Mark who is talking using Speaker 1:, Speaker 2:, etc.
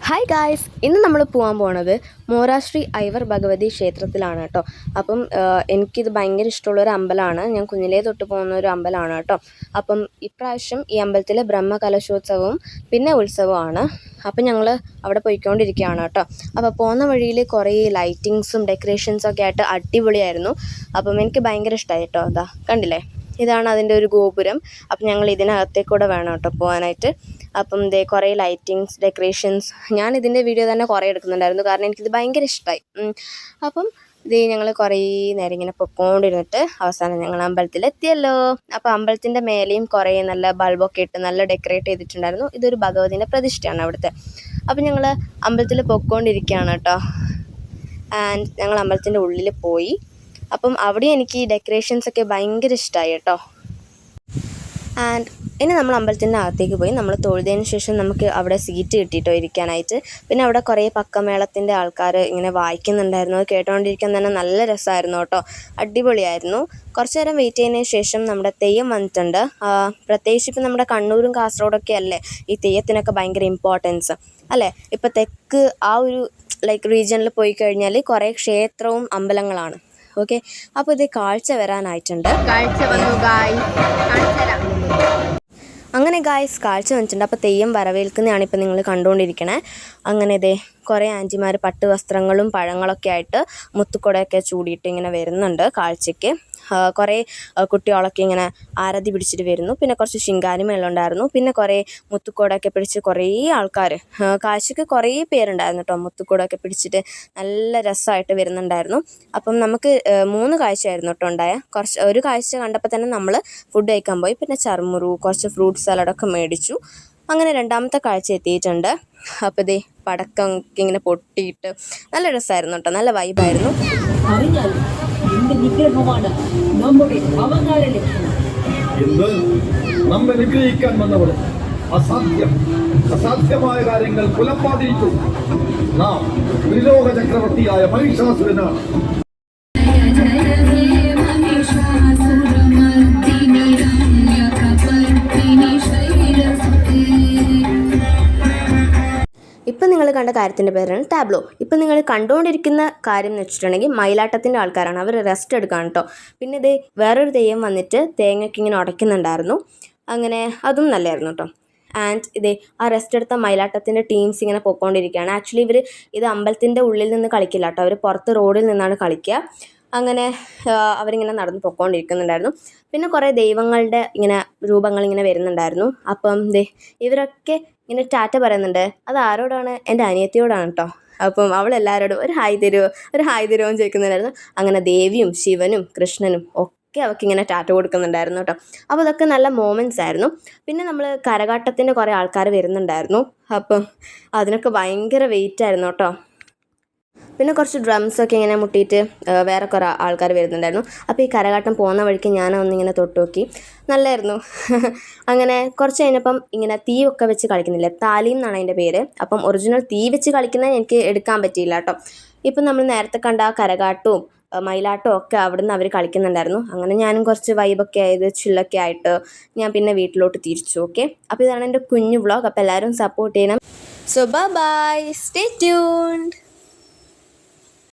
Speaker 1: Hi guys, ഇന്ന് നമ്മൾ പോകാൻ പോണത് മോരാശ്രീ ഐവർ ഭഗവതി ക്ഷേത്രത്തിലാണ് കേട്ടോ. അപ്പം എനിക്കിത് ഭയങ്കര ഇഷ്ടമുള്ളൊരു അമ്പലമാണ്. ഞാൻ കുഞ്ഞിലേ തൊട്ട് പോകുന്ന ഒരു അമ്പലമാണ് കേട്ടോ. അപ്പം ഇപ്രാവശ്യം ഈ അമ്പലത്തിൽ ബ്രഹ്മകലശോത്സവവും പിന്നെ ഉത്സവമാണ്. അപ്പം ഞങ്ങൾ അവിടെ പോയിക്കൊണ്ടിരിക്കുകയാണ് കേട്ടോ. അപ്പോൾ പോകുന്ന വഴിയിൽ കുറേ ലൈറ്റിങ്സും ഡെക്കറേഷൻസും ഒക്കെ ആയിട്ട് അടിപൊളിയായിരുന്നു. അപ്പം എനിക്ക് ഭയങ്കര ഇഷ്ടമായി കേട്ടോ. അതാ കണ്ടില്ലേ, ഇതാണ് അതിൻ്റെ ഒരു ഗോപുരം. അപ്പം ഞങ്ങൾ ഇതിനകത്തേക്കൂടെ വേണം കേട്ടോ പോകാനായിട്ട്. അപ്പം ഇതേ കുറേ ലൈറ്റിങ്സ് ഡെക്കറേഷൻസ്, ഞാൻ ഇതിൻ്റെ വീഡിയോ തന്നെ കുറേ എടുക്കുന്നുണ്ടായിരുന്നു, കാരണം എനിക്കിത് ഭയങ്കര ഇഷ്ടമായി. അപ്പം ഇതേ ഞങ്ങൾ കുറേ നേരം ഇങ്ങനെ പൊയ്ക്കൊണ്ടിരുന്നിട്ട് അവസാനം ഞങ്ങൾ അമ്പലത്തിലെത്തിയല്ലോ. അപ്പോൾ അമ്പലത്തിൻ്റെ മേലെയും കുറേ നല്ല ബൾബൊക്കെ ഇട്ട് നല്ല ഡെക്കറേറ്റ് ചെയ്തിട്ടുണ്ടായിരുന്നു. ഇതൊരു ഭഗവതിൻ്റെ പ്രതിഷ്ഠയാണ് അവിടുത്തെ. അപ്പം ഞങ്ങൾ അമ്പലത്തിൽ പൊയ്ക്കൊണ്ടിരിക്കുകയാണ് കേട്ടോ. ആൻഡ് ഞങ്ങൾ അമ്പലത്തിൻ്റെ ഉള്ളിൽ പോയി. അപ്പം അവിടെ എനിക്ക് ഈ ഡെക്കറേഷൻസൊക്കെ ഭയങ്കര ഇഷ്ടമായി കേട്ടോ. ആൻഡ് ഇനി നമ്മൾ അമ്പലത്തിൻ്റെ അകത്തേക്ക് പോയി. നമ്മൾ തൊഴുതതിന് ശേഷം നമുക്ക് അവിടെ സീറ്റ് കിട്ടിയിട്ടോ ഇരിക്കാനായിട്ട്. പിന്നെ അവിടെ കുറേ പക്കമേളത്തിൻ്റെ ആൾക്കാർ ഇങ്ങനെ വായിക്കുന്നുണ്ടായിരുന്നു. അത് കേട്ടുകൊണ്ടിരിക്കാൻ തന്നെ നല്ല രസമായിരുന്നു കേട്ടോ. അടിപൊളിയായിരുന്നു. കുറച്ച് നേരം വെയിറ്റ് ചെയ്യുന്നതിന് ശേഷം നമ്മുടെ തെയ്യം വന്നിട്ടുണ്ട്. പ്രത്യേകിച്ച് ഇപ്പം നമ്മുടെ കണ്ണൂരും കാസർഗോഡൊക്കെ അല്ലേ ഈ തെയ്യത്തിനൊക്കെ ഭയങ്കര ഇമ്പോർട്ടൻസ് അല്ലേ. ഇപ്പം തെക്ക് ആ ഒരു റീജിയനിൽ പോയി കഴിഞ്ഞാൽ കുറേ ക്ഷേത്രവും അമ്പലങ്ങളാണ്. ഓക്കെ, അപ്പോൾ ഇത് കാഴ്ച വരാനായിട്ടുണ്ട്.
Speaker 2: കാഴ്ച വന്നു ഗായ്സ്,
Speaker 1: അങ്ങനെ ഗായ്സ് കാഴ്ച വന്നിട്ടുണ്ട്. അപ്പോൾ തെയ്യം വരവേൽക്കുന്നതാണ് ഇപ്പം നിങ്ങൾ കണ്ടുകൊണ്ടിരിക്കണേ. അങ്ങനെ ഇതേ കുറേ ആൻറ്റിമാർ പട്ട് വസ്ത്രങ്ങളും പഴങ്ങളൊക്കെ ആയിട്ട് മുത്തുക്കുടയൊക്കെ ചൂടിയിട്ട് ഇങ്ങനെ വരുന്നുണ്ട് കാഴ്ചയ്ക്ക്. കുറേ കുട്ടികളൊക്കെ ഇങ്ങനെ ആരതി പിടിച്ചിട്ട് വരുന്നു. പിന്നെ കുറച്ച് ശിങ്കാരിമേളം ഉണ്ടായിരുന്നു. പിന്നെ കുറേ മുത്തുക്കുടയൊക്കെ പിടിച്ച് കുറേ ആൾക്കാർ, കാഴ്ചയ്ക്ക് കുറേ പേരുണ്ടായിരുന്നു കേട്ടോ. മുത്തുക്കുടയൊക്കെ പിടിച്ചിട്ട് നല്ല രസമായിട്ട് വരുന്നുണ്ടായിരുന്നു. അപ്പം നമുക്ക് 3 കാഴ്ചയായിരുന്നു കേട്ടോ ഉണ്ടായ. ഒരു കാഴ്ച കണ്ടപ്പോൾ തന്നെ നമ്മൾ ഫുഡ് കഴിക്കാൻ പോയി. പിന്നെ ചർമുറു, കുറച്ച് ഫ്രൂട്ട് സലാഡൊക്കെ മേടിച്ചു. അങ്ങനെ 2ാമത്തെ കാഴ്ച എത്തിയിട്ടുണ്ട്. അപ്പോൾ ഇതേ പടക്കം ഇങ്ങനെ പൊട്ടിയിട്ട് നല്ല രസമായിരുന്നു കേട്ടോ. നല്ല വൈബായിരുന്നു.
Speaker 3: അസാധ്യമായ കാര്യങ്ങൾ പുലപ്പാതിരിക്കും. നാം ത്രിലോക ചക്രവർത്തിയായ മഹിഷാസുരനാണ്.
Speaker 1: ഇപ്പം നിങ്ങൾ കണ്ട കാര്യത്തിൻ്റെ പേരാണ് ടാബ്ലോ. ഇപ്പം നിങ്ങൾ കണ്ടുകൊണ്ടിരിക്കുന്ന കാര്യം എന്ന് വെച്ചിട്ടുണ്ടെങ്കിൽ മയിലാട്ടത്തിൻ്റെ ആൾക്കാരാണ്. അവർ റെസ്റ്റ് എടുക്കാൻ കേട്ടോ. പിന്നെ ഇത് വേറൊരു തെയ്യം വന്നിട്ട് തേങ്ങയ്ക്ക് ഇങ്ങനെ ഉടയ്ക്കുന്നുണ്ടായിരുന്നു. അങ്ങനെ അതും നല്ലതായിരുന്നു കേട്ടോ. ആൻഡ് ഇതേ ആ റെസ്റ്റ് എടുത്ത മയിലാട്ടത്തിൻ്റെ ടീംസ് ഇങ്ങനെ പൊയ്ക്കൊണ്ടിരിക്കുകയാണ്. ആക്ച്വലി ഇത് അമ്പലത്തിൻ്റെ ഉള്ളിൽ നിന്ന് കളിക്കില്ല കേട്ടോ. അവർ പുറത്ത് റോഡിൽ നിന്നാണ് കളിക്കുക. അങ്ങനെ അവരിങ്ങനെ നടന്ന് പൊയ്ക്കൊണ്ടിരിക്കുന്നുണ്ടായിരുന്നു. പിന്നെ കുറേ ദൈവങ്ങളുടെ ഇങ്ങനെ രൂപങ്ങളിങ്ങനെ വരുന്നുണ്ടായിരുന്നു. അപ്പം ഇവരൊക്കെ ഇങ്ങനെ ടാറ്റ പറയുന്നുണ്ട്. അത് ആരോടാണ്? എൻ്റെ അനിയത്തിയോടാണ് കേട്ടോ. അപ്പം അവളെല്ലാവരോടും ഒരു ഹായ് തരുമോ എന്ന് ചോദിക്കുന്നുണ്ടായിരുന്നു. അങ്ങനെ ദേവിയും ശിവനും കൃഷ്ണനും ഒക്കെ അവൾക്കിങ്ങനെ ടാറ്റ കൊടുക്കുന്നുണ്ടായിരുന്നു കേട്ടോ. അപ്പോൾ അതൊക്കെ നല്ല മൊമെൻറ്റ്സ് ആയിരുന്നു. പിന്നെ നമ്മൾ കരകാട്ടത്തിൻ്റെ കുറേ ആൾക്കാർ വരുന്നുണ്ടായിരുന്നു. അപ്പം അതിനൊക്കെ ഭയങ്കര വെയിറ്റ് ആയിരുന്നു കേട്ടോ. പിന്നെ കുറച്ച് ഡ്രംസൊക്കെ ഇങ്ങനെ മുട്ടിയിട്ട് വേറെ കുറേ ആൾക്കാർ വരുന്നുണ്ടായിരുന്നു. അപ്പോൾ ഈ കരകാട്ടം പോകുന്ന വഴിക്ക് ഞാനൊന്നിങ്ങനെ തൊട്ട് നോക്കി, നല്ലായിരുന്നു. അങ്ങനെ കുറച്ച് കഴിഞ്ഞപ്പം ഇങ്ങനെ തീയൊക്കെ വെച്ച് കളിക്കുന്നില്ല, താലിയും എന്നാണ് അതിൻ്റെ പേര്. അപ്പം ഒറിജിനൽ തീ വെച്ച് കളിക്കുന്നത് എനിക്ക് എടുക്കാൻ പറ്റിയില്ല കേട്ടോ. ഇപ്പം നമ്മൾ നേരത്തെ കണ്ട ആ കരകാട്ടവും മയിലാട്ടവും ഒക്കെ അവിടുന്ന് അവർ കളിക്കുന്നുണ്ടായിരുന്നു. അങ്ങനെ ഞാനും കുറച്ച് വൈബൊക്കെ ആയത് ചില്ലൊക്കെ ആയിട്ട് ഞാൻ പിന്നെ വീട്ടിലോട്ട് തിരിച്ചു. ഓക്കെ, അപ്പോൾ ഇതാണ് എൻ്റെ കുഞ്ഞു വ്ളോഗ്. അപ്പോൾ എല്ലാവരും സപ്പോർട്ട് ചെയ്യണം. So bye, stay tuned.